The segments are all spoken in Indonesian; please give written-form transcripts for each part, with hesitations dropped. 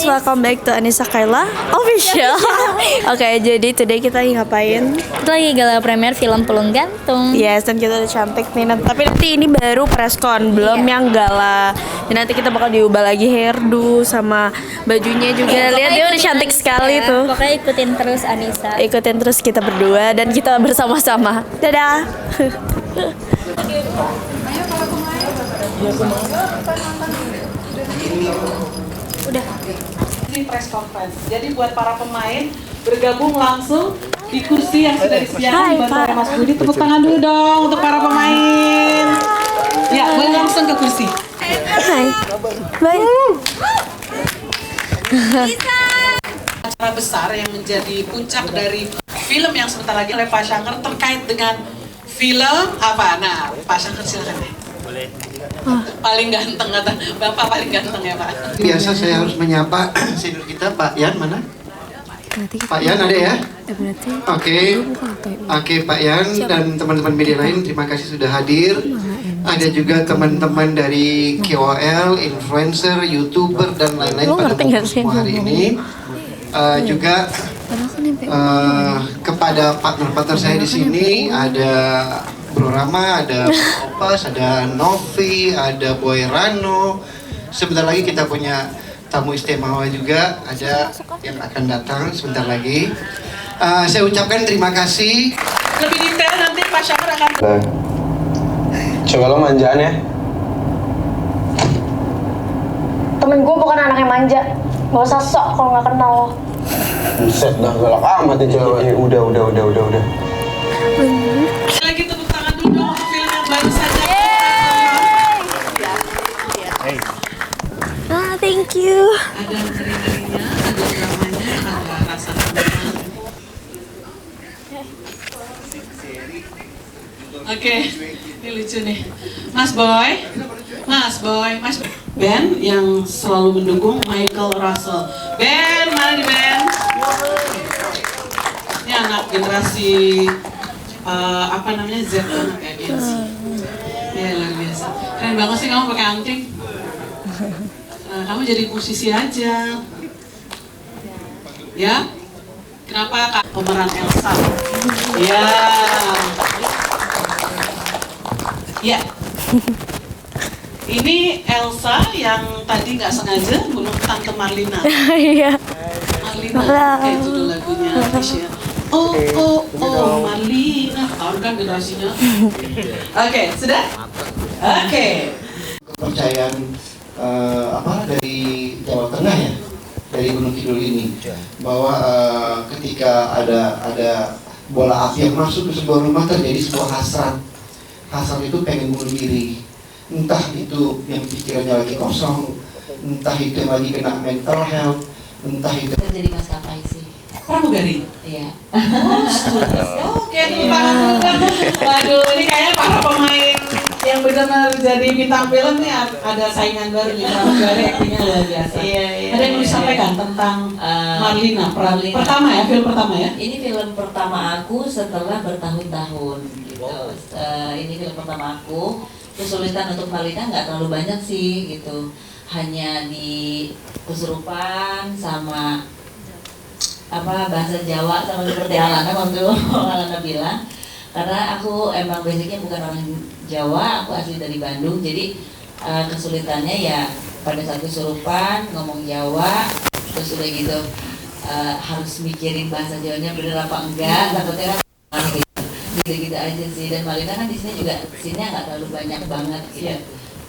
guys, welcome back to Anissa Kayla Official. Oke, jadi today kita lagi ngapain? Kita lagi gala premier film Pulung Gantung. Yes, dan kita udah cantik nih. Tapi nanti ini baru preskon, belum yang gala. Dan nanti kita bakal diubah lagi hairdo sama bajunya juga. Lihat dia udah cantik sekali tuh. Pokoknya ikutin terus Anissa. Ikutin terus kita berdua dan kita bersama-sama. Dadah. Udah. Ini press conference. Jadi buat para pemain bergabung langsung di kursi yang sudah disediakan dibantu oleh Mas Budi. Tepuk tangan dulu dong untuk para pemain. Ya, boleh langsung ke kursi. Hai. Baik. Acara besar yang menjadi puncak dari film yang sebentar lagi oleh Pak Syangker terkait dengan film apa? Nah, Pak Syangker silakan deh. Paling ganteng kata Bapak, paling ganteng ya Pak. Biasa saya harus menyapa senior kita, Pak Yan mana? Pak Yan ada ya? Oke, Pak Yan dan teman-teman media lain, terima kasih sudah hadir. Ada juga teman-teman dari KOL, influencer, YouTuber dan lain-lain pada semua hari ini. Juga kepada partner-partner saya di sini ada Bro Rama, ada Opas, ada Novi, ada Boy Rano. Sebentar lagi kita punya tamu istimewa juga, ada yang akan datang sebentar lagi. Saya ucapkan terima kasih. Lebih detail nanti Pak Syangker akan. Coba lo manjaan ya. Temen gue bukan anak yang manja. Gak usah sok kalau gak kenal lo. Buset dah, galak amat nih cewek ini. Udah. Lagi tepuk tangan dulu dong untuk film yang baru saja. Thank you. Ada ngeri-ngerinya, ada dramanya, ada rasa Oke, ini lucu nih. Mas Boy, Ben yang selalu mendukung Michael Russell. Ben, mana nih Ben? Ini anak generasi apa namanya Z anak ya, Gen Z. Ya luar biasa. Keren banget sih kamu pakai anting. Kamu jadi musisi aja. Ya? Kenapa Kak? Pemeran Elsa. Ya. Ya. Ini Elsa yang tadi nggak sengaja bunuh Tante Marlina. Iya. Marlina, kayak judul lagunya Tisha. Oh, Marlina. Tahu kan generasinya? Oke, sudah? Oke. Kepercayaan dari Jawa Tengah ya, dari Gunung Kidul ini, bahwa ketika ada bola api yang masuk ke sebuah rumah terjadi sebuah hasrat itu pengen bunuh diri, entah itu yang pikirannya lagi kosong, entah itu yang lagi kena mental health, entah itu jadi maskapai sih. Pramugari? Iya. Oke, waduh, ini kayaknya para pemain yang benar-benar jadi bintang film nih ada saingan baru nih, pramugari aktingnya luar biasa. Iya. Ada yang mau disampaikan tentang Marlina? Pertama ya, film pertama ya? Ini film pertama aku setelah bertahun-tahun gitu. Ini film pertama aku. Kesulitan untuk Marlina nggak terlalu banyak sih gitu. Hanya di kesurupan sama bahasa Jawa sama seperti Alana waktu Alana bilang, karena aku emang basicnya bukan orang Jawa, aku asli dari Bandung, jadi kesulitannya ya pada saat kesurupan ngomong Jawa, terus udah gitu harus mikirin bahasa Jawanya bener apa enggak, takutnya kan gitu aja sih. Dan Marlina kan di sini juga scene-nya nggak terlalu banyak banget gitu,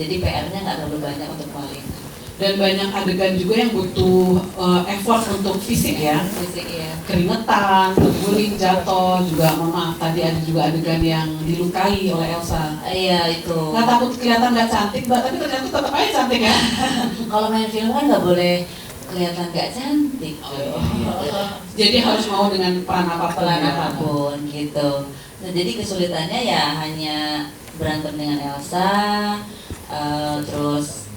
jadi PR-nya nggak terlalu banyak untuk Marlina. Dan banyak adegan juga yang butuh effort untuk fisik ya. Fisik ya. Keringetan, terguling, jatuh, juga maaf tadi ada juga adegan yang dilukai oleh Elsa. Iya itu. Nggak takut kelihatan nggak cantik, Mbak, tapi ternyata tetap aja cantik ya. Kalau main film kan nggak boleh kelihatan nggak cantik. Jadi harus mau dengan peran apapun gitu. Nah, jadi kesulitannya ya hanya berantem dengan Elsa, terus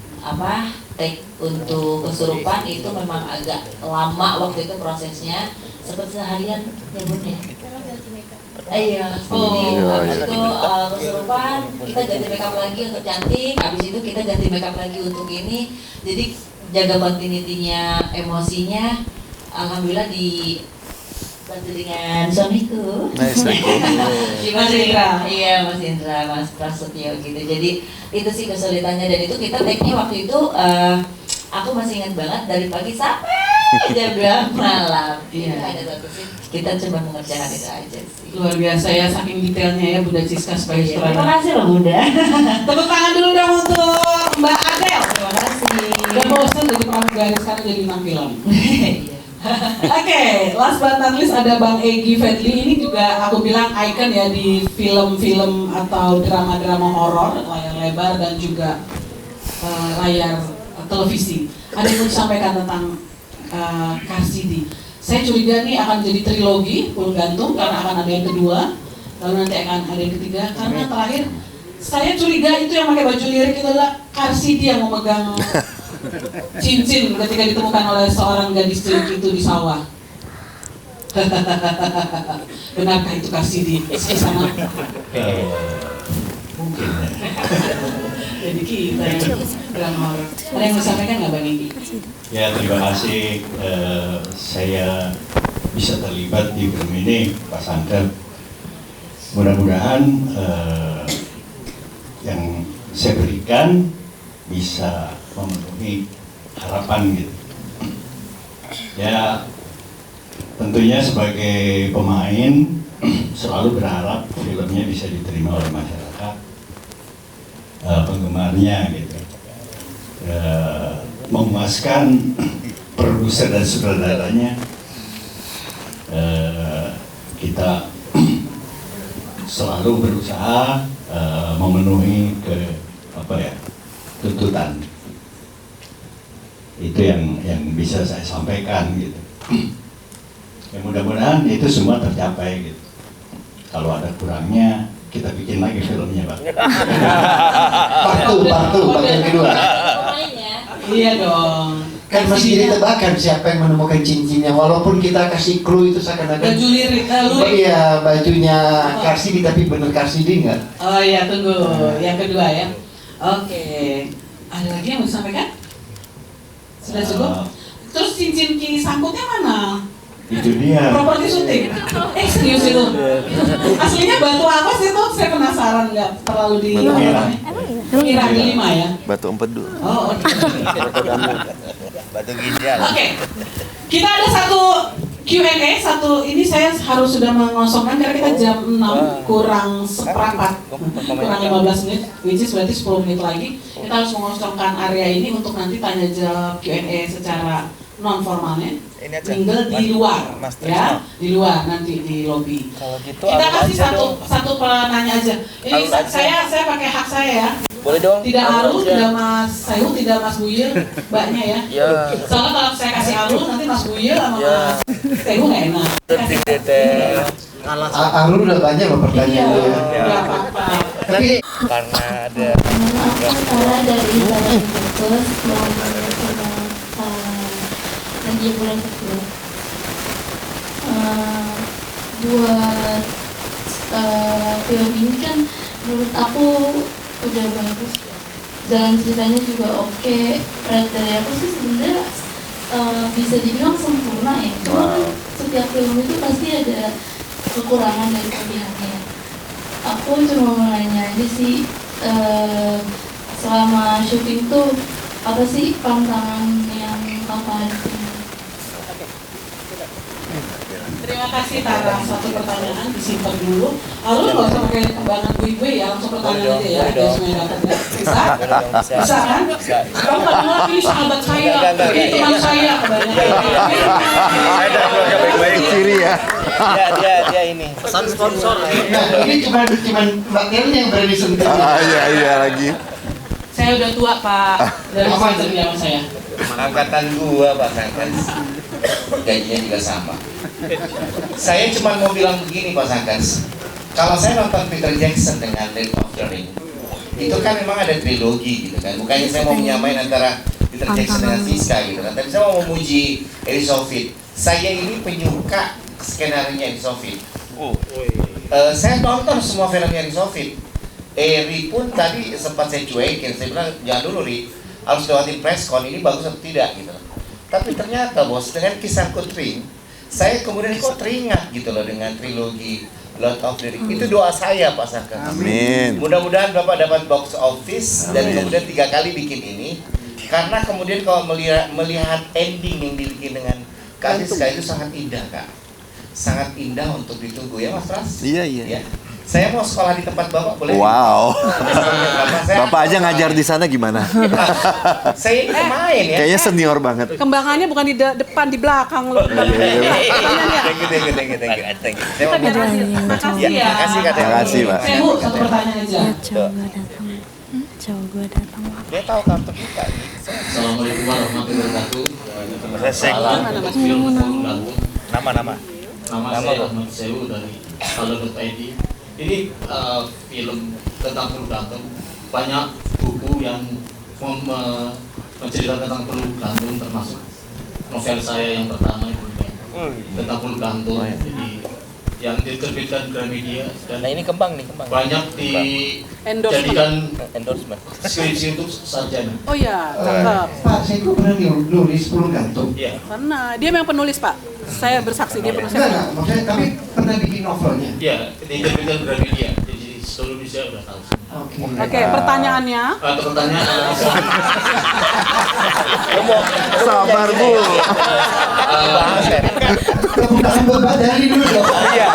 take untuk kesurupan itu memang agak lama waktu itu prosesnya, seperti seharian ya Bun ya. Iya, jadi habis itu kesurupan kita ganti makeup lagi untuk cantik, habis itu kita ganti makeup lagi untuk ini, jadi jaga kontinitinya, emosinya, alhamdulillah bantu dengan suamiku. Nice, Di Mas Indra, iya Mas Indra, Mas Prasetyo gitu. Jadi itu sih kesulitannya, dan itu kita take-nya waktu itu aku masih ingat banget dari pagi sampai jam 2 malam. Iya. Ada satu sih kita coba mengerjakan itu aja sih. Luar biasa ya, saking detailnya ya Bunda Siska sebagai Iya, terima sutradara. kasih loh Bunda. Tepuk tangan dulu dong untuk Mbak Adel. Terima kasih. Gak bosan jadi pramugari, sekarang jadi bintang film. Iya. Oke, last but not least ada Bang Egy Fadli. Ini juga aku bilang icon ya di film-film atau drama-drama horor, layar lebar dan juga layar televisi. Ada yang mau disampaikan tentang Karsidi. Saya curiga nih akan jadi trilogi Pulung Gantung karena akan ada yang kedua, lalu nanti akan ada yang ketiga. Karena terakhir saya curiga itu yang pakai baju lirik itu adalah Karsidi yang memegang cincin ketika ditemukan oleh seorang gadis cilik itu di sawah. Benarkah itu Karsidi? Sama. Mungkin. Jadi kita yang drama horor. Ada yang mau disampaikan nggak Bang Egy? Ya, terima kasih saya bisa terlibat di film ini, Pak Sangker. Mudah-mudahan yang saya berikan bisa memenuhi harapan gitu. Ya, tentunya sebagai pemain selalu berharap filmnya bisa diterima oleh masyarakat, penggemarnya gitu. Memuaskan produser dan sutradaranya. Kita selalu berusaha memenuhi tuntutan. Itu yang bisa saya sampaikan gitu. Ya, mudah-mudahan itu semua tercapai gitu. Kalau ada kurangnya kita bikin lagi filmnya, Pak. Partu, bagian kedua. Iya dong. Kan masih jadi tebakan siapa yang menemukan cincinnya, walaupun kita kasih clue itu seakan-akan Baju lirik, iya bajunya Karsidi, tapi bener Karsidi nggak? Oh iya, tunggu yang kedua ya. Oke, ada lagi yang mau disampaikan? Sudah cukup? Terus cincin kini sangkutnya mana? Itu dia. Properti syuting? Serius itu? Aslinya batu apa sih tuh? Saya penasaran, nggak terlalu di Mirah di 5 ya? Batu empedu. Oh, oke. Batu ginjal. Oke, kita ada satu Q&A, ini saya harus sudah mengosongkan karena kita jam 6 kurang seperempat, kurang 15 menit, which is berarti 10 menit lagi. Kita harus mengosongkan area ini untuk nanti tanya jawab Q&A secara non formalnya. Tinggal di luar, ya, di luar nanti di lobi. Gitu, Kita kasih satu penanya aja. Ini saya pakai hak saya ya. Boleh dong. Tidak Aru, tidak Mas Sayu, tidak Mas Buyil, mbaknya ya. Iya. Soalnya kalau saya kasih Aru, nanti Mas Buyil sama Mas Sayu nggak enak. Lebih detail. Arun udah banyak loh pertanyaannya. Iya, nggak apa-apa. Tapi Karena ada Antara dari Badan Fokus mau lagi bulan kedua buat film ini kan menurut aku udah bagus, jalan ceritanya juga oke, dari aku sih sebenarnya bisa dibilang sempurna ya. Cuma kan setiap film itu pasti ada kekurangan dari pilihannya. Aku cuma mau nanya aja sih, selama syuting tuh apa sih pantangan yang kakak hadapin? Terima kasih Tara, satu pertanyaan disimpan dulu. Lalu nggak usah pakai banget gue ya, langsung pertanyaan aja ya. Biar semuanya dapat ya. Bisa? Bisa kan? Kamu nggak bilang ini sahabat saya, ini teman saya kebanyakan. ada keluarga baik-baik ciri ya. Dia ini. pesan sponsor. Ini cuma Mbak Tian yang berani sentuh. Iya lagi. Saya udah tua Pak, dari sponsor sama saya. Angkatan gua Pak Sangkan, gajinya juga sama. Saya cuma mau bilang begini Pak Sangkan, kalau saya nonton Peter Jackson dengan Lord of the Rings, itu kan memang ada trilogi gitu kan. Bukannya saya mau menyamain antara Peter Jackson dengan Siska gitu kan, tapi saya mau memuji Eri Sofit. Saya ini penyuka skenario Eri Sofit. Saya nonton semua filmnya Eri Sofit. Eri pun tadi sempat saya cuekin, saya bilang jangan dulu Ri, harus lewatin preskon ini bagus atau tidak gitu. Tapi ternyata bos, dengan kisah Kutring, saya kemudian kok teringat gitu loh dengan trilogi Lord of the Rings. Itu doa saya Pak Saka. Amin. Mudah-mudahan Bapak dapat box office dan kemudian 3 kali bikin ini. Karena kemudian kalau melihat ending yang dibikin dengan Kak Siska itu sangat indah Kak. Sangat indah untuk ditunggu ya Mas Pras. Iya. Ya. Saya mau sekolah di tempat Bapak boleh? Wow. Saya Bapak aja ngajar di sana gimana? Saya ini pemain ya. Kayaknya senior banget. Kembangannya bukan di depan, di belakang loh. Thank you. Saya mau Makasih ya. Makasih Kak. Makasih, Pak. Saya Bu, satu pertanyaan aja. Cowok gue datang. Dia tahu kartu kita. Assalamualaikum warahmatullahi wabarakatuh. Salam. Nama. Nama saya Ahmad Sewu dari Halo.id. Ini film tentang peluk gantung. Banyak buku yang menceritakan tentang peluk gantung, termasuk novel saya yang pertama itu tentang peluk gantung. Jadi yang diterbitkan Gramedia dan Nah ini kembang. banyak dijadikan Endorsement. skripsi untuk sarjana. Oh ya, cakep. Pak, saya kok pernah nulis Peluk Gantung. Iya. Karena dia memang penulis Pak. Saya bersaksi dia penulis. Enggak, maksudnya tapi pernah bikin novelnya. Iya, diterbitkan Gramedia. Jadi seluruh Indonesia udah tahu. Oke, pertanyaannya. Pertanyaan Sabar Bu. Kebukaan Bapak dari dulu dong. Iya.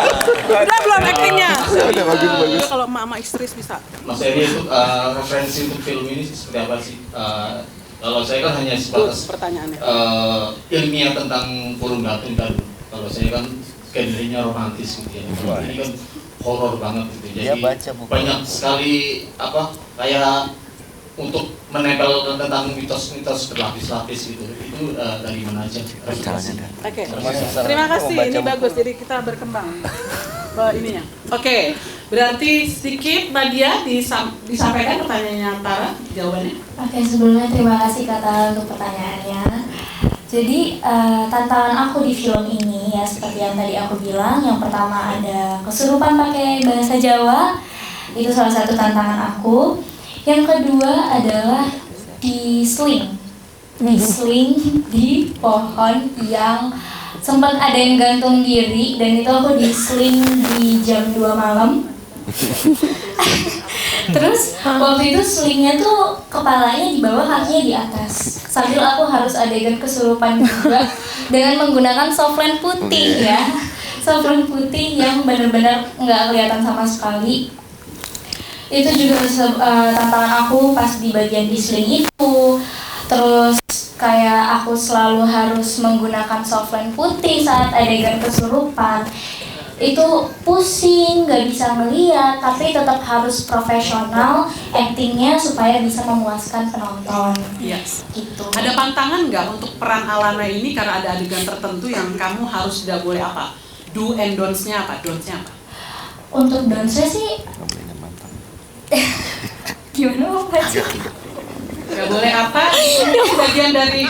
Udah belum actingnya? Udah bagus. Dia kalau emak istri bisa. Mas Eri itu referensi untuk film ini seperti apa sih? Kalau saya kan hanya sebatas Pertanyaannya. ilmiah tentang Peluk Gantung kan. Kalau saya kan genrenya romantis gitu ya. Ini kan horor banget gitu. Jadi banyak sekali kayak untuk menempelkan tentang mitos-mitos berlapis-lapis gitu. Itu dari mana aja? Oke. Terima kasih. Ini bagus. Jadi kita berkembang. Ininya. Oke. Berarti sedikit Nadia disampaikan pertanyaannya Tara jawabannya. Oke, sebelumnya terima kasih Kak Tara untuk pertanyaannya. Jadi tantangan aku di film ini ya seperti yang tadi aku bilang, yang pertama ada kesurupan pakai bahasa Jawa, itu salah satu tantangan aku. Yang kedua adalah diseling di pohon yang sempat ada yang gantung diri, dan itu aku diseling di jam 2 malam. Terus waktu itu selingnya tuh kepalanya di bawah, kakinya di atas. Sambil aku harus adegan kesurupan juga dengan menggunakan softline putih ya. Softline putih yang benar-benar nggak kelihatan sama sekali. Itu juga tantangan aku pas di bagian diseling itu. Terus kayak aku selalu harus menggunakan softline putih saat adegan kesurupan. Itu pusing, nggak bisa ngeliat, tapi tetap harus profesional actingnya supaya bisa memuaskan penonton. Yes. Gitu. Ada pantangan nggak untuk peran Alana ini karena ada adegan tertentu yang kamu harus tidak boleh apa? Do and don'ts-nya apa? Don'ts-nya apa? Untuk dance sih gimana Pak? Nggak boleh apa? Ini bagian dari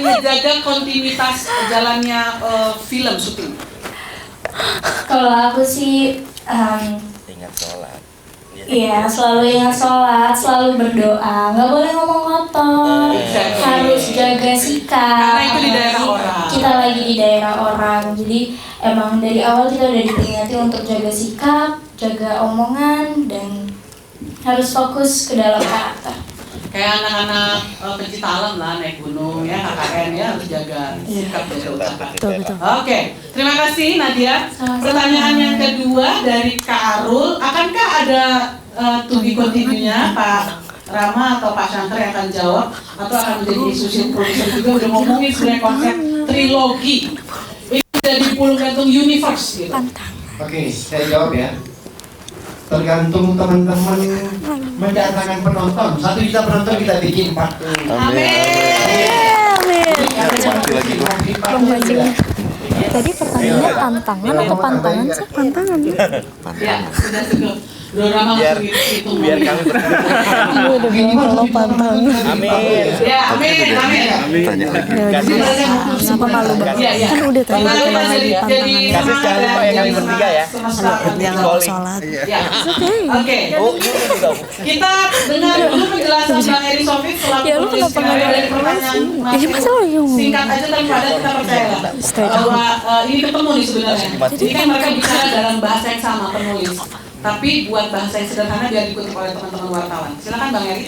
menjaga kontinuitas jalannya film syuting. Kalau aku sih Ingat sholat. iya, selalu ingat sholat, selalu berdoa, nggak boleh ngomong kotor, harus jaga sikap. Karena itu di daerah orang. Kita lagi di daerah orang, jadi emang dari awal kita udah diperingati untuk jaga sikap, jaga omongan, dan harus fokus ke dalam karakter. Kayak anak-anak pencinta alam lah, naik gunung ya, KKN ya, harus jaga sikap, jaga ucapan. Oke, terima kasih Nadia. Pertanyaan yang kedua dari Kak Arul, akankah ada to be continue-nya Pak Rama atau Pak Shanker yang akan jawab, atau akan menjadi associate producer juga? Udah ngomongin sebenarnya konsep trilogi ini jadi Peluk Gantung universe gitu. Oke, saya jawab ya. Tergantung teman-teman mendatangkan penonton. 1 juta penonton kita bikin 4. Tadi pertanyaannya tantangan atau pantangan sih? Pantangan. Ya, sudah cukup. drama langsung dihitung. Biar kami Gue udah bilang kalau pantang. Amin. Ya, amin. Tanya lagi. Apa malu banget? Iya. Kan udah tadi Gimana kita jadi Kasih jangan lupa ya kami bertiga ya. yang mau sholat. Ya. Oke. Kita dengar dulu penjelasan Bang Eri Sofik selaku Ya, lu penulis kenapa nggak dari pertanyaan Ini masalah yang singkat aja tapi padat kita percaya bahwa ini ketemu nih sebenarnya. Ini kan mereka bicara dalam bahasa yang sama penulis. Tapi buat bahasa yang sederhana biar dikutip oleh teman-teman wartawan. Silakan Bang Eri.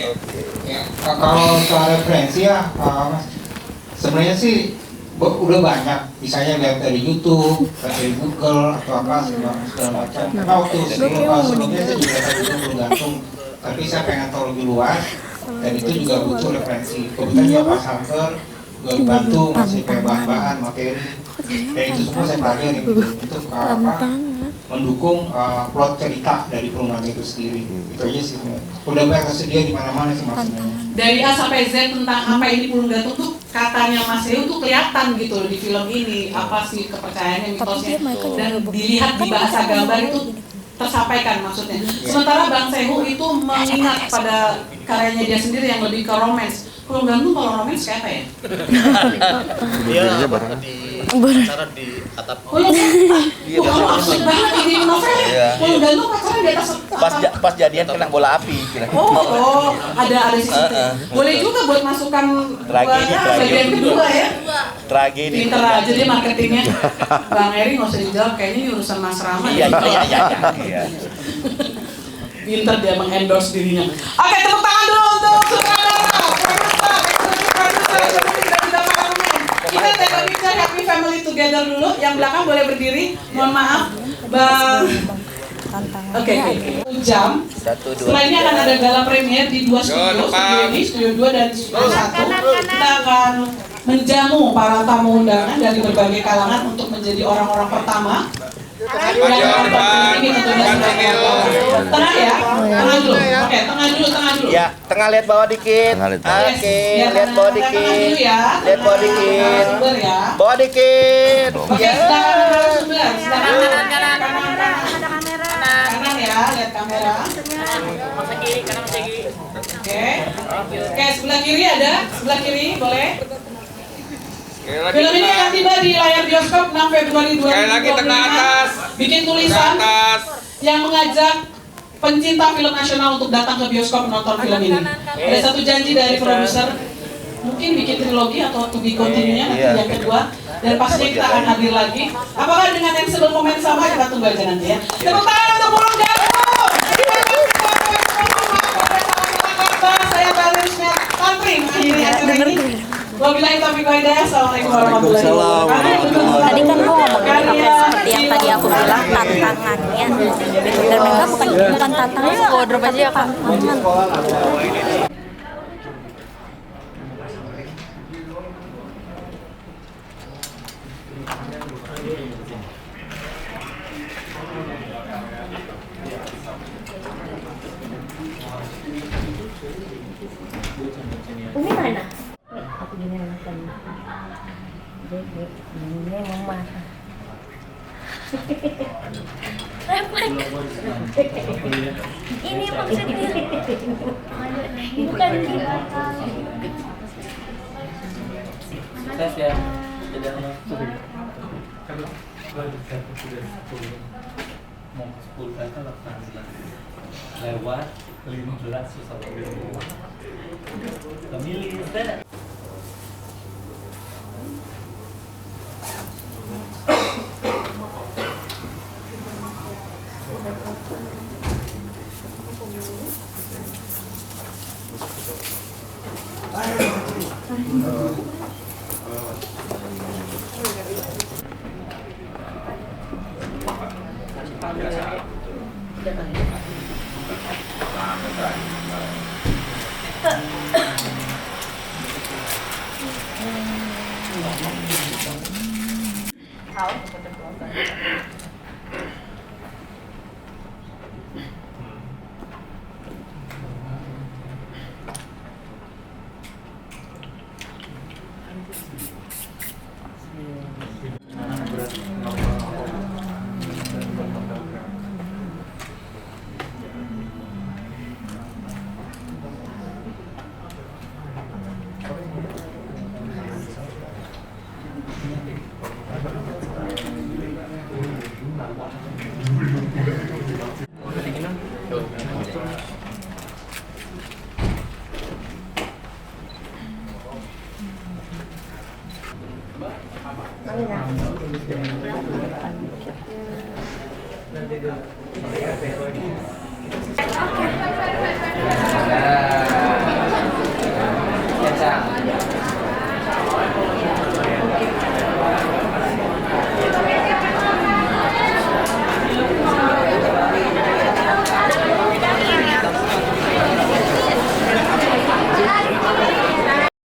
Ya, kalau soal referensi ya, sebenarnya sih udah banyak. Misalnya lihat dari YouTube, dari Google atau apa segala macam. Karena waktu sebelumnya saya juga tadi itu bergantung. Tapi saya pengen tahu lebih luas. Dan itu juga butuh referensi. Kebetulan ya Pak Sangker juga bantu masih kayak bahan-bahan materi. Dan itu semua saya pelajari gitu. Itu apa? Mendukung plot cerita dari perumahan itu sendiri. Itu aja sih. Udah banyak tersedia di mana-mana sih maksudnya. Dari A sampai Z tentang apa ini Pulung Gantung tuh katanya Mas Heu tuh kelihatan gitu loh di film ini. Apa sih kepercayaannya, mitosnya, dan dilihat di bahasa gambar itu tersampaikan maksudnya. Sementara Bang Sehu itu mengingat pada karyanya dia sendiri yang lebih ke romance. Pulung Gantung kalau romance kayak apa ya? Iya, pacaran di atap. Pulung Gantung asik banget ini novel. Pulung Gantung pacaran di atas Pas jadian kena bola api kira. Oh, ada sisi itu. Boleh juga buat masukan bagian kedua ya. Tragedi. Pinter aja dia marketingnya. Bang Eri nggak usah dijawab, kayaknya ini urusan Mas Rama. Iya. Pinter dia mengendorse dirinya. Oke, tepuk tangan dulu untuk sutradara, kita take a picture happy family together dulu. Yang belakang boleh berdiri. Mohon maaf, Bang. Oke. Jam. Setelah ini akan ada gala premier di dua studio ini, studio 2 dan studio 1. Kita akan menjamu para tamu undangan dari berbagai kalangan untuk menjadi orang-orang pertama yang ini tentunya tengah ya, tengah dulu. Oke, tengah dulu. Ya, tengah lihat bawah dikit. Oke, lihat bawah dikit. Lihat bawah dikit. Bawah dikit. Oke, silakan kanan ya, lihat kamera. Oke, sebelah kiri ada, sebelah kiri boleh. Film ini akan tiba di layar bioskop 6 Februari 2025. Bikin tulisan yang mengajak pencinta film nasional untuk datang ke bioskop menonton film ini. Ada satu janji dari produser, mungkin bikin trilogi atau to be continue-nya nanti yang kedua. Dan pastinya kita akan hadir lagi. Apakah dengan yang sebelum momen sama, kita tunggu aja nanti ya. Tepuk tangan untuk Pulung Gantung. Saya Balis Tantring akhirnya acara ini. Wabillahi taufiq wal hidayah. Assalamualaikum warahmatullahi wabarakatuh. Tadi kan gue ngomongin apa seperti yang tadi aku bilang tantangannya. Dan mereka bukan tantangan, gue drop aja ya Kak. Umi mana? Aku gini makan. Jadi ini mama. Ini maksudnya bukan kita. Tes ya. Tidak mau 10 kata lewat 15 susah pemilih saya. Oke.